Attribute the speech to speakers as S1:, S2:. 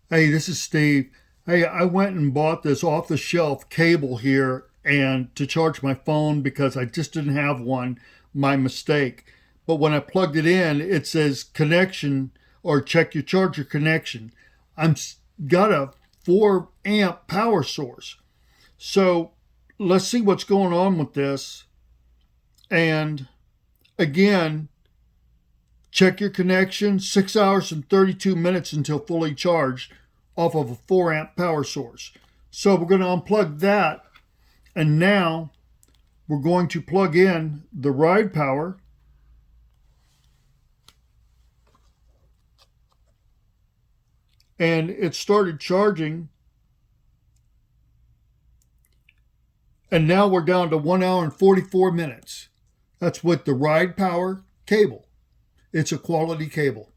S1: Hey, this is Steve. Hey, I went and bought this off the shelf cable here and to charge my phone because I just didn't have one. My mistake. But when I plugged it in, it says connection or check your charger connection. I'm got a 4 amp power source. So let's see what's going on with this. And again, check your connection, 6 hours and 32 minutes until fully charged off of a 4 amp power source. So we're going to unplug that, and now we're going to plug in the RidePower, and it started charging, and now we're down to 1 hour and 44 minutes. That's with the RidePower cable. It's a quality cable.